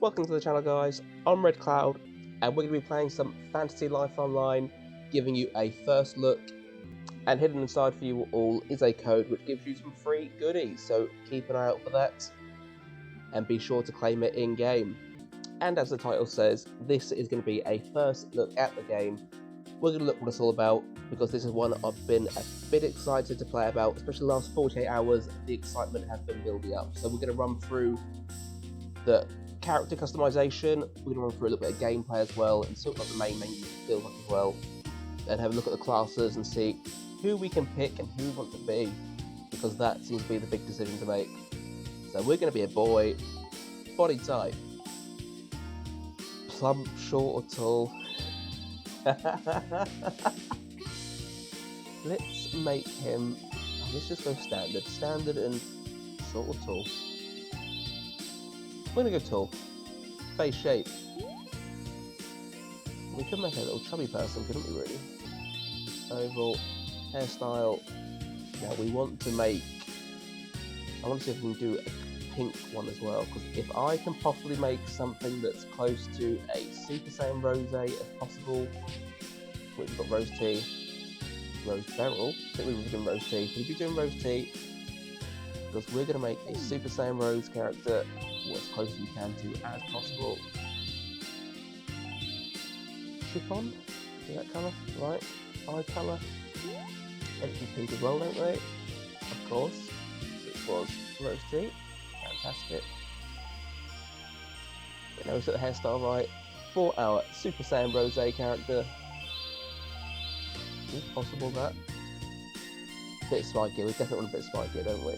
Welcome to the channel, guys. I'm Red Cloud, and we're going to be playing some Fantasy Life Online, giving you a first look. And hidden inside for you all is a code which gives you some free goodies, so keep an eye out for that, and be sure to claim it in-game. And as the title says, this is going to be a first look at the game. We're going to look what it's all about, because this is one I've been a bit excited to play about, especially the last 48 hours. The excitement has been building up, so we're going to run through the character customization, we're going to run through a little bit of gameplay as well, and sort of the main menu feels like as well, and have a look at the classes and see who we can pick and who we want to be, because that seems to be the big decision to make. So we're going to be a boy, body type, plump, short or tall. Let's make him, let's just go standard and short or tall. We're going to go tall. Face shape. We could make a little chubby person, couldn't we, really? Oval. Hairstyle. Now we want to make... I want to see if we can do a pink one as well, because if I can possibly make something that's close to a Super Saiyan Rosé if possible. We've got Rose Tea. Rose Beryl. I think we were doing Rose Tea. We'll be doing Rose Tea, because we're going to make a Super Saiyan Rose character as close as we can to as possible. Chiffon, is that colour? Right, eye colour. Everything pink as well, don't they? Of course. It was Rose Tea. Fantastic. You know, set the hairstyle right for our Super Saiyan Rosé character. Is it possible that? Bit spiky, we definitely want a bit spiky, don't we?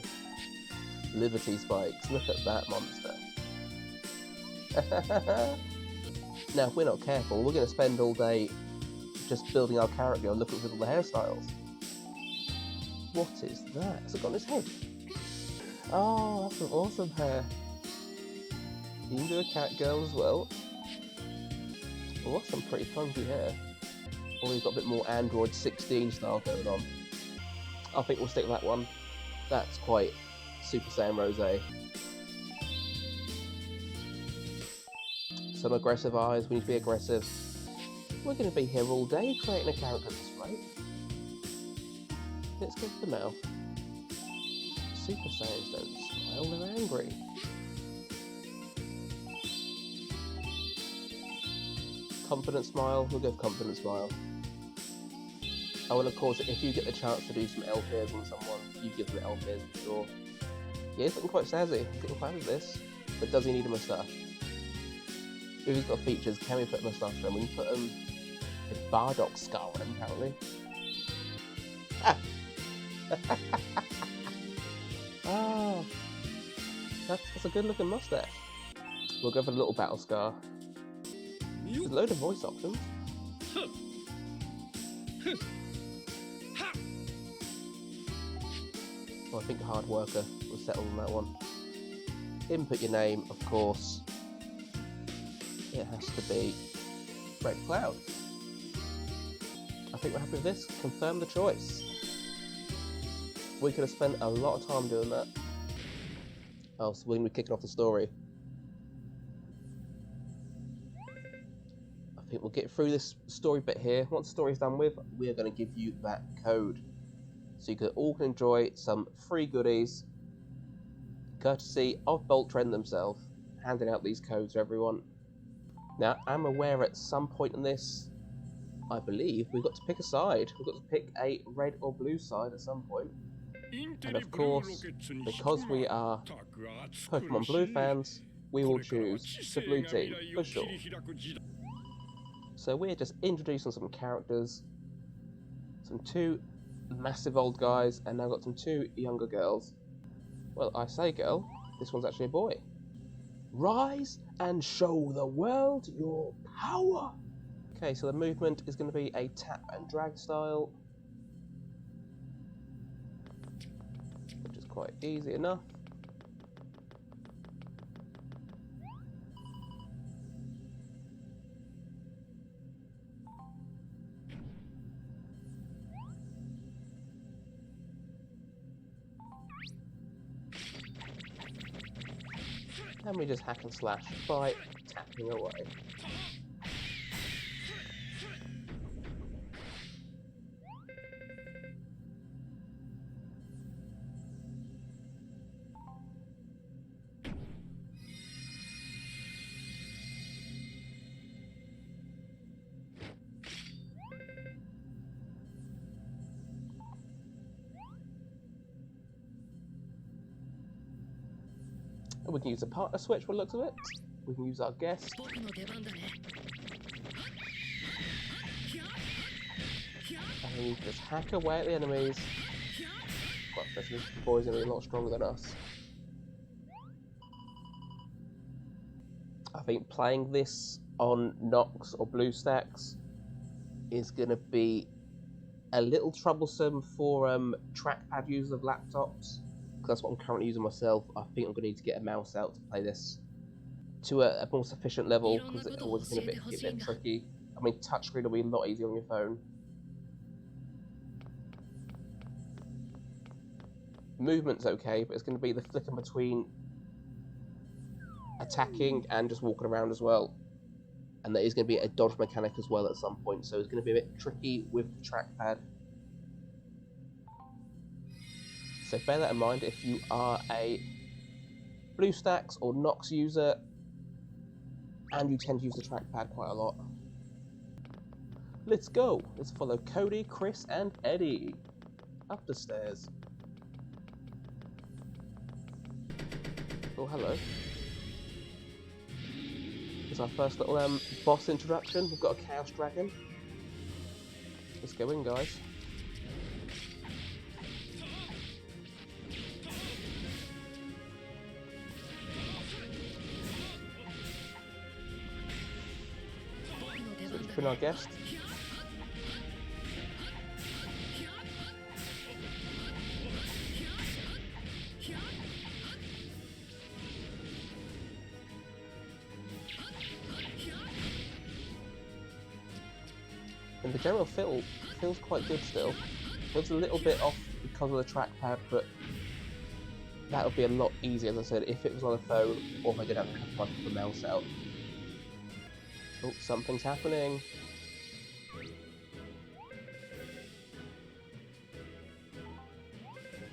Liberty spikes, look at that monster. Now if we're not careful, we're going to spend all day just building our character and looking at all the hairstyles. What is that? Has it got on his head? Oh, that's some awesome hair. You can do a cat girl as well. Well, that's some pretty funky hair. Or we've got a bit more Android 16 style going on. I think we'll stick with that one. That's quite Super Saiyan Rosé. Some aggressive eyes, we need to be aggressive. We're going to be here all day creating a character at this rate. Let's go for the mouth. Super Saiyans don't smile, they're angry. Confident smile, we'll go for confident smile. Oh, and of course, if you get the chance to do some elf ears on someone, you give them elf ears for sure. Yeah, he's looking quite snazzy. He's getting quite with this. But does he need a moustache? If he's got features, can we put a moustache on him? We can put a Bardock scar on him, apparently. Oh, that's a good looking moustache. We'll go for the little battle scar. There's a load of voice options. Well, I think a hard worker will settle on that one. Input your name, of course. It has to be Red Cloud. I think we're happy with this. Confirm the choice. We could have spent a lot of time doing that. Oh, so we're going to be kicking off the story. I think we'll get through this story bit here. Once the story's done with, we are going to give you that code. So you can all enjoy some free goodies, courtesy of Boltrend themselves, handing out these codes to everyone. Now, I'm aware at some point in this, I believe, we've got to pick a side. We've got to pick a red or blue side at some point. And of course, because we are Pokemon Blue fans, we will choose the blue team, for sure. So we're just introducing some characters, some two massive old guys, and now got some two younger girls. Well, I say girl, this one's actually a boy. Rise and show the world your power. Okay, so the movement is going to be a tap and drag style, which is quite easy enough. And we just hack and slash by tapping away. And we can use a partner switch by the looks of it. We can use our guest. And we can just hack away at the enemies. Well, especially this boy's going to be a lot stronger than us. I think playing this on Nox or BlueStacks is going to be a little troublesome for trackpad users of laptops. That's what I'm currently using myself. I think I'm going to need to get a mouse out to play this to a more sufficient level, because it's always going to get a bit tricky. I mean, touchscreen will be a lot easier on your phone. Movement's okay, but it's going to be the flicking between attacking and just walking around as well. And there is going to be a dodge mechanic as well at some point, so it's going to be a bit tricky with the trackpad. So bear that in mind if you are a BlueStacks or Nox user and you tend to use the trackpad quite a lot. Let's go! Let's follow Cody, Chris and Eddie up the stairs. Oh, hello. It's our first little boss introduction. We've got a Chaos Dragon. Let's go in, guys. So let's pin our guest. And the general feel feels quite good still. Feels a little bit off because of the trackpad, but that would be a lot easier, as I said, if it was on a phone or if I didn't have to put the mouse out. Oh, something's happening.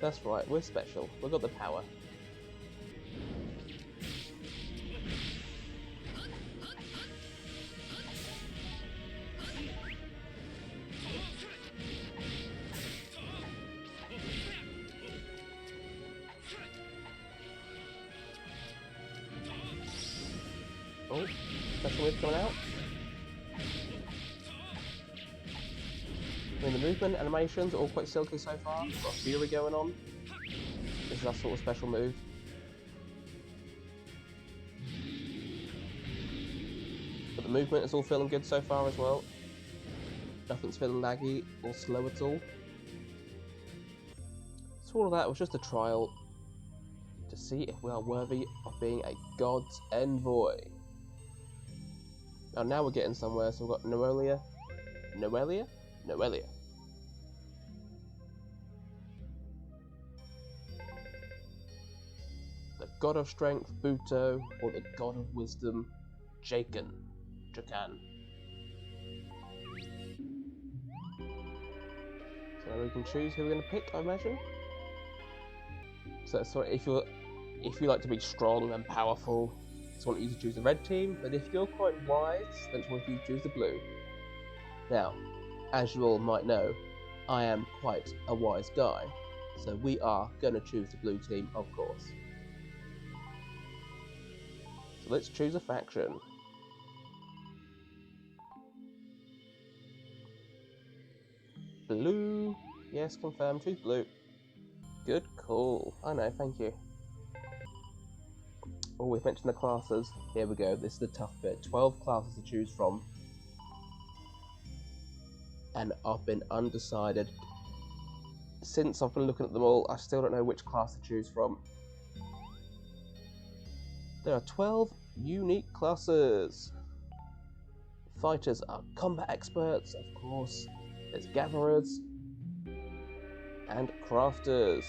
That's right, we're special. We've got the power. Oh, special move coming out. I mean, the movement, animations are all quite silky so far. We've got Fury going on. This is our sort of special move. But the movement is all feeling good so far as well. Nothing's feeling laggy or slow at all. So all of that was just a trial to see if we are worthy of being a God's envoy. Now we're getting somewhere, so we've got Noelia. Noelia? Noelia. The God of Strength, Buto, or the God of Wisdom, Jakan. So we can choose who we're going to pick, I imagine. So if you like to be strong and powerful, I want you to choose the red team, but if you're quite wise, then I want you to choose the blue. Now, as you all might know, I am quite a wise guy, so we are going to choose the blue team, of course. So let's choose a faction. Blue. Yes, confirmed. Choose blue. Good call. I know, thank you. Oh, we've mentioned the classes. Here we go. This is the tough bit. 12 classes to choose from. And I've been undecided. Since I've been looking at them all, I still don't know which class to choose from. There are 12 unique classes. Fighters are combat experts, of course. There's gatherers and crafters.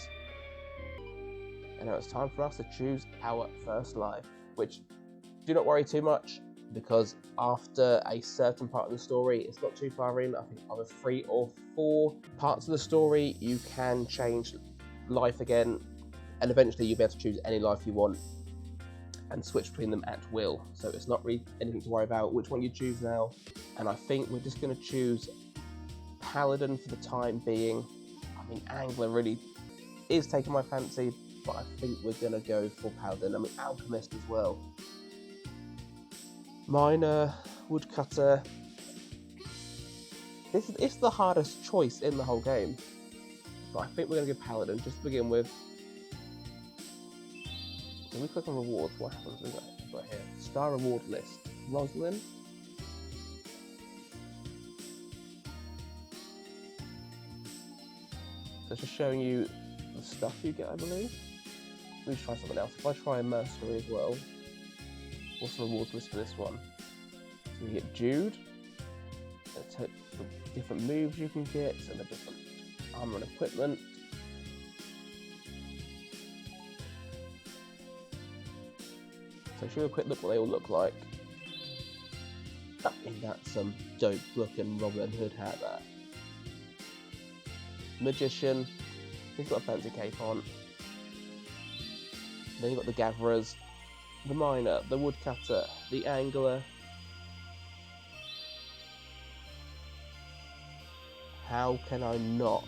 And now it's time for us to choose our first life. which do not worry too much, because after a certain part of the story, it's not too far in, I think either 3 or 4 parts of the story, you can change life again, and eventually you'll be able to choose any life you want and switch between them at will. So it's not really anything to worry about which one you choose now. And I think we're just going to choose Paladin for the time being. I mean, Angler really is taking my fancy, but I think we're going to go for Paladin. I mean, Alchemist as well. Miner, Woodcutter. It's the hardest choice in the whole game. But I think we're going to go Paladin just to begin with. When we click on rewards, what happens? We've got here. Star reward list. Rosalind. So it's just showing you the stuff you get, I believe. Let me try something else. If I try a mercenary as well, what's the rewards list for this one? So you get Jude. The different moves you can get, and the different armor and equipment. So show you a quick look what they all look like. I mean, that's some dope looking Robin Hood hat there. Magician, he's got a fancy cape on. Then you've got the Gatherers, the Miner, the Woodcutter, the Angler. How can I not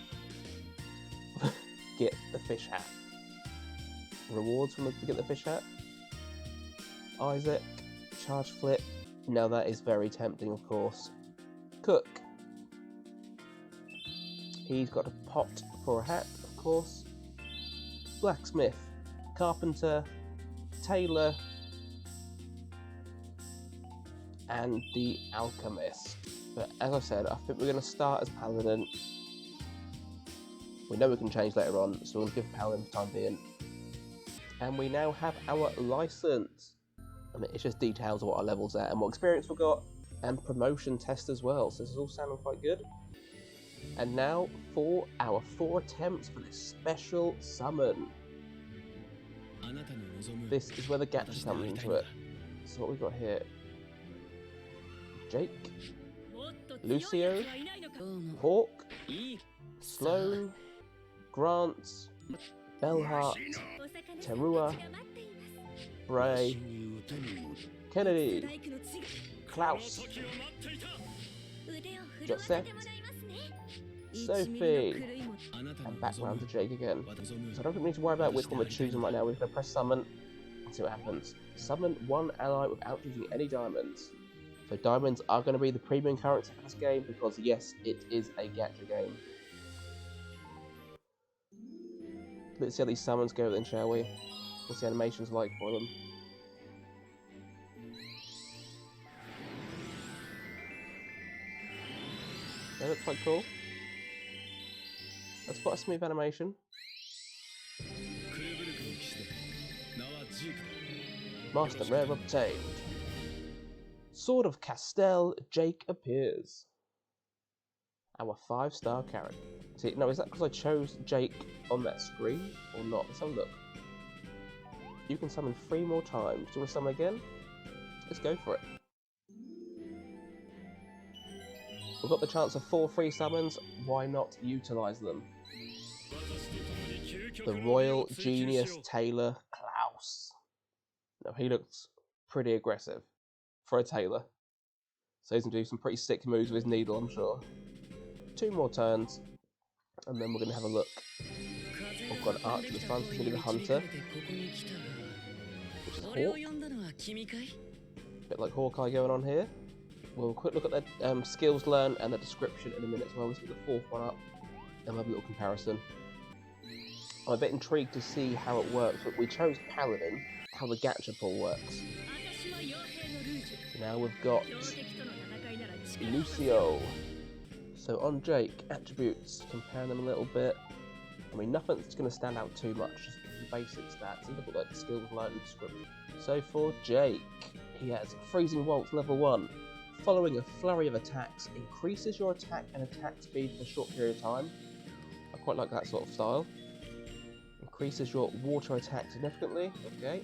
get the fish hat? Rewards from to get the fish hat? Isaac, charge flip. Now that is very tempting, of course. Cook. He's got a pot for a hat, of course. Blacksmith, carpenter, tailor, and the alchemist. But as I said, I think we're going to start as Paladin. We know we can change later on, so we'll give Paladin for the time being. And we now have our license. I mean, it's just details of what our levels are and what experience we've got, and promotion test as well. So this is all sounding quite good. And now for our 4 attempts for this special summon. This is where the gacha comes into it. So what we've got here: Jake, Lucio, Hawk, Sloan, Grant, Bellheart, Terua, Bray, Kennedy, Klaus, Josette, Sophie, and back round to Jake again. So I don't think we need to worry about which one we're choosing right now. We're going to press summon and see what happens. Summon one ally without using any diamonds. So diamonds are going to be the premium currency for this game because yes, it is a gacha game. Let's see how these summons go then, shall we? What's the animations like for them? They look quite cool. That's quite a smooth animation. Master Rare obtained. Sword of Castel, Jake appears. Our 5-star character. See, no, is that because I chose Jake on that screen or not? Let's have a look. You can summon 3 more times. Do you want to summon again? Let's go for it. We've got the chance of 4 free summons. Why not utilise them? The Royal Genius Tailor Klaus. Now he looks pretty aggressive for a tailor. So he's going to do some pretty sick moves with his needle, I'm sure. 2 more turns, and then we're going to have a look. I've got an archer this time, so he's going to be the hunter. Which is Hawk. Bit like Hawkeye going on here. We'll quick look at the skills learned and the description in a minute as well. Let's put the 4th one up and we'll have a little comparison. I'm a bit intrigued to see how it works, but we chose Paladin, how the gacha pool works. So now we've got Lucio. So on Jake, attributes, comparing them a little bit. I mean, nothing's going to stand out too much, just the basic stats. Look at like the skills learned and description. So for Jake, he has Freezing Waltz level 1. Following a flurry of attacks, increases your attack and attack speed for a short period of time. I quite like that sort of style. Increases your water attack significantly, okay.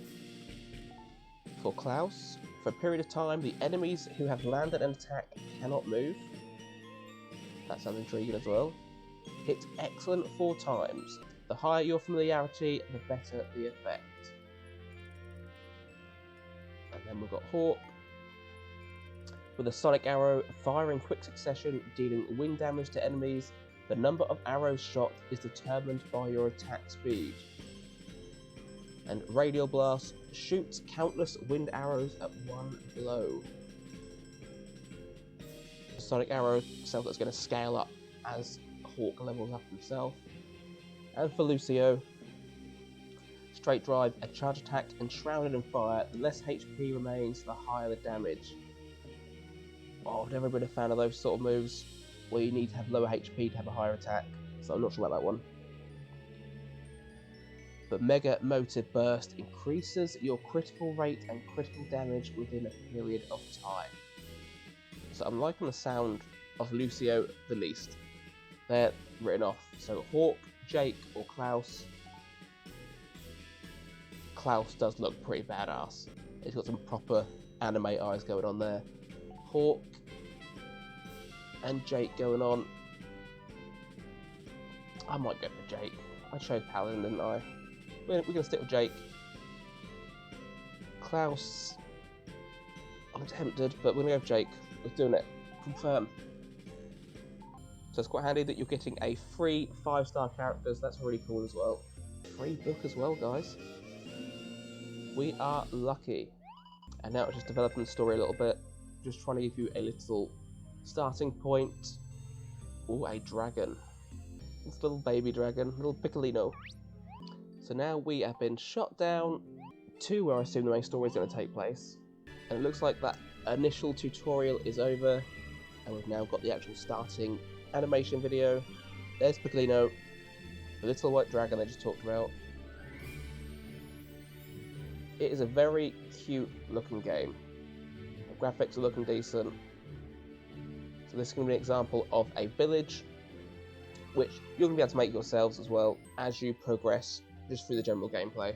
For Klaus, for a period of time, the enemies who have landed an attack cannot move. That sounds intriguing as well. Hit excellent 4 times. The higher your familiarity, the better the effect. And then we've got Hawk. With a sonic arrow, fire in quick succession, dealing wind damage to enemies. The number of arrows shot is determined by your attack speed. And Radial Blast shoots countless wind arrows at one blow. The sonic arrow sounds like it's going to scale up as Hawk levels up himself. And for Lucio, Straight Drive, a charge attack enshrouded in fire. The less HP remains, the higher the damage. Oh, I've never been a fan of those sort of moves where you need to have lower HP to have a higher attack, so I'm not sure about that one. But Mega Motive Burst increases your critical rate and critical damage within a period of time. So I'm liking the sound of Lucio the least. They're written off. So Hawk, Jake or Klaus. Klaus does look pretty badass. He's got some proper anime eyes going on there. Hawk and Jake going on. I might go for Jake. I chose Paladin, didn't I? We're going to stick with Jake. Klaus, I'm tempted, but we're going to go with Jake. We're doing it. Confirm. So it's quite handy that you're getting a free 5-star character, so that's really cool as well. Free book as well, guys. We are lucky. And now we're just developing the story a little bit. Just trying to give you a little starting point. Oh, a dragon. This little baby dragon, little Piccolino. So now we have been shot down to where I assume the main story is going to take place. And it looks like that initial tutorial is over. And we've now got the actual starting animation video. There's Piccolino, the little white dragon I just talked about. It is a very cute looking game. The graphics are looking decent. So this is going to be an example of a village, which you're going to be able to make yourselves as well as you progress just through the general gameplay.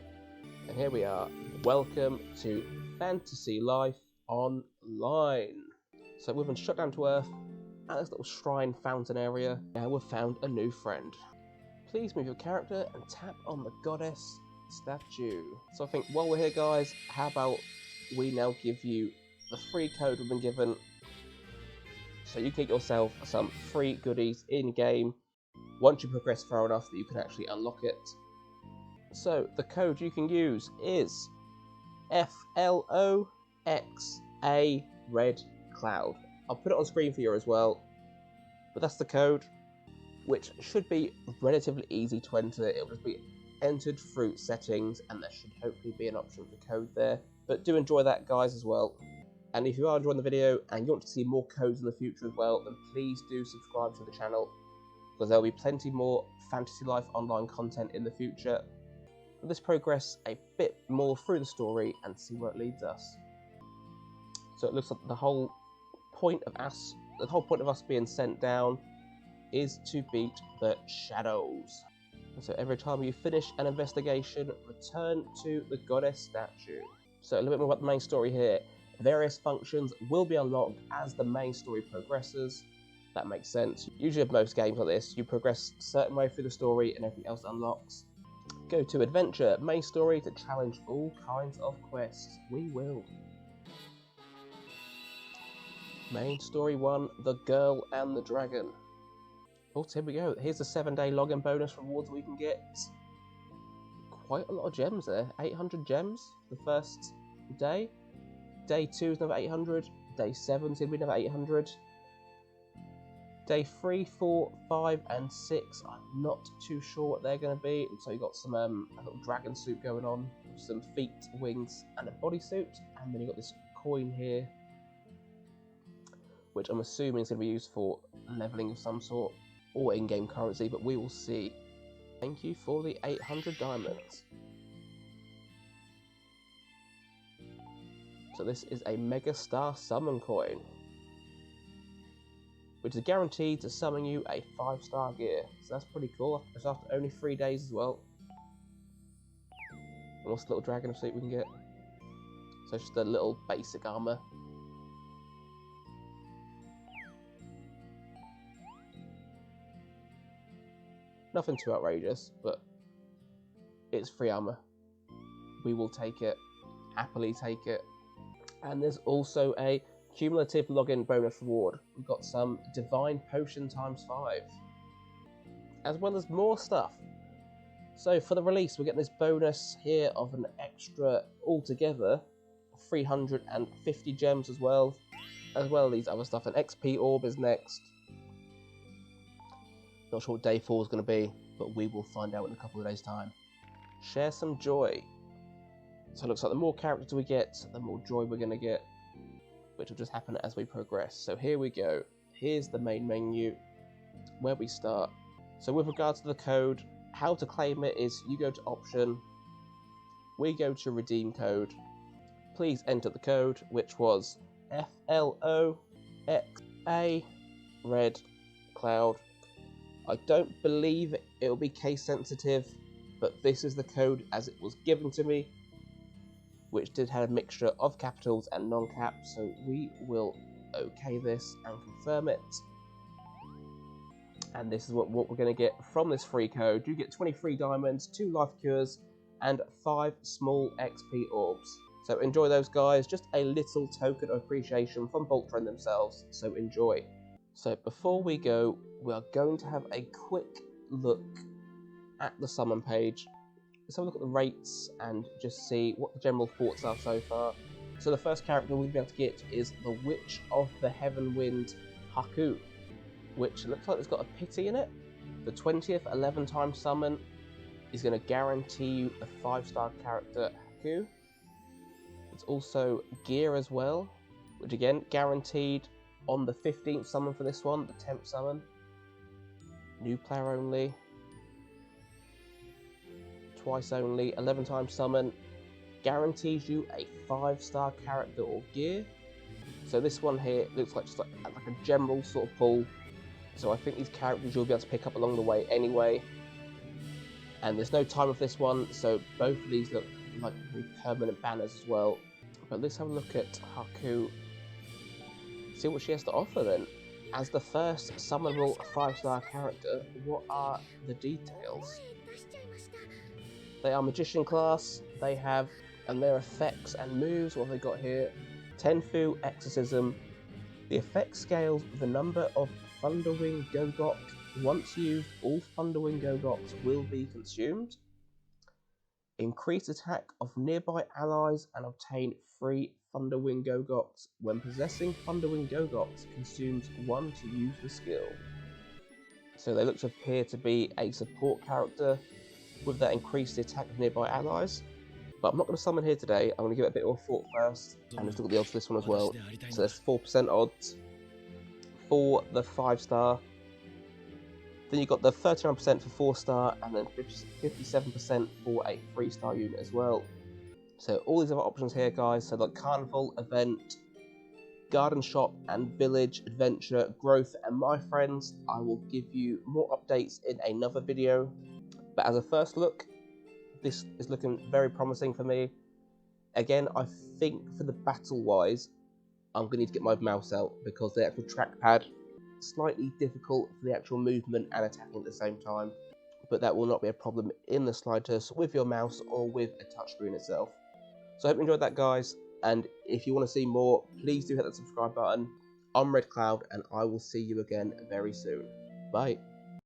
And here we are. Welcome to Fantasy Life Online. So we've been shut down to Earth at this little shrine fountain area. Now we've found a new friend. Please move your character and tap on the goddess statue. So I think while we're here, guys, how about we now give you the free code we've been given, so you can get yourself some free goodies in game once you progress far enough that you can actually unlock it. So the code you can use is FLOXA Red Cloud. I'll put it on screen for you as well, but that's the code, which should be relatively easy to enter. It will just be entered through settings, and there should hopefully be an option for code there. But do enjoy that, guys, as well. And if you are enjoying the video and you want to see more codes in the future as well, then please do subscribe to the channel, because there will be plenty more Fantasy Life Online content in the future. Let's progress a bit more through the story and see where it leads us. So it looks like the whole point of us being sent down is to beat the shadows. And so every time you finish an investigation, return to the goddess statue. So a little bit more about the main story here. Various functions will be unlocked as the main story progresses. That makes sense. Usually with most games like this, you progress a certain way through the story and everything else unlocks. Go to Adventure, main story to challenge all kinds of quests. We will. Main story 1, The Girl and the Dragon. Oh, here we go. Here's the 7-day login bonus rewards we can get. Quite a lot of gems there. 800 gems the first day. Day 2 is another 800. Day 7 is going to be another 800. Day 3, 4, 5, and 6, I'm not too sure what they're going to be. So you've got some a little dragon suit going on, some feet, wings, and a bodysuit. And then you've got this coin here, which I'm assuming is going to be used for leveling of some sort, or in-game currency, but we will see. Thank you for the 800 diamonds. So this is a Mega Star Summon coin, which is guaranteed to summon you a 5-star gear. So that's pretty cool. It's after only 3 days as well. And what's the little dragon suit we can get? So just a little basic armor. Nothing too outrageous, but it's free armor. We will take it, happily take it. And there's also a cumulative login bonus reward. We've got some divine potion ×5, as well as more stuff. So for the release, we're getting this bonus here of an extra altogether 350 gems as well as these other stuff. An XP orb is next. Not sure what day 4 is going to be, but we will find out in a couple of days' time. Share some joy. So it looks like the more characters we get, the more joy we're going to get, which will just happen as we progress. So here we go. Here's the main menu, where we start. So with regards to the code, how to claim it is you go to option, we go to redeem code. Please enter the code, which was FLOXA Red Cloud. I don't believe it will be case sensitive, but this is the code as it was given to me, which did have a mixture of capitals and non-caps, so we will okay this and confirm it. And this is what we're going to get from this free code. You get 23 diamonds, 2 life cures, and 5 small XP orbs. So enjoy those, guys. Just a little token of appreciation from Boltrend themselves, so enjoy. So before we go, we are going to have a quick look at the summon page. Let's have a look at the rates and just see what the general thoughts are so far. So the first character we'll be able to get is the Witch of the Heaven Wind, Haku, which looks like it's got a pity in it. The 20th 11-time summon is going to guarantee you a 5-star character, Haku. It's also gear as well, which again guaranteed on the 15th summon for this one, the 10th summon. New player only. Twice only, 11-time summon. Guarantees you a 5-star character or gear. So this one here looks like just like a general sort of pull. So I think these characters you'll be able to pick up along the way anyway. And there's no time with this one, so both of these look like permanent banners as well. But let's have a look at Haku. See what she has to offer then. As the first summonable 5-star character, what are the details? They are Magician class, they have, and their effects and moves, what have they got here? Tenfu Exorcism. The effect scales the number of Thunderwing Gogoks. Once used, all Thunderwing Gogoks will be consumed. Increase attack of nearby allies and obtain 3 Thunderwing Gogoks. When possessing Thunderwing Gogoks, consumes 1 to use the skill. So they look to appear to be a support character with that increased attack of nearby allies. But I'm not going to summon here today. I'm going to give it a bit more thought first, and let's look at the odds for this one as well. So there's 4% odds for the 5-star. Then you've got the 39% for 4-star, and then 57% for a 3-star unit as well. So all these other options here, guys, so like Carnival, Event, Garden Shop, and Village, Adventure, Growth, and My Friends, I will give you more updates in another video. But as a first look, this is looking very promising for me. Again, I think for the battle-wise, I'm going to need to get my mouse out because the actual trackpad slightly difficult for the actual movement and attacking at the same time, but that will not be a problem in the slightest with your mouse or with a touchscreen itself. So I hope you enjoyed that, guys, and if you want to see more, please do hit that subscribe button. I'm Red Cloud, and I will see you again very soon. Bye.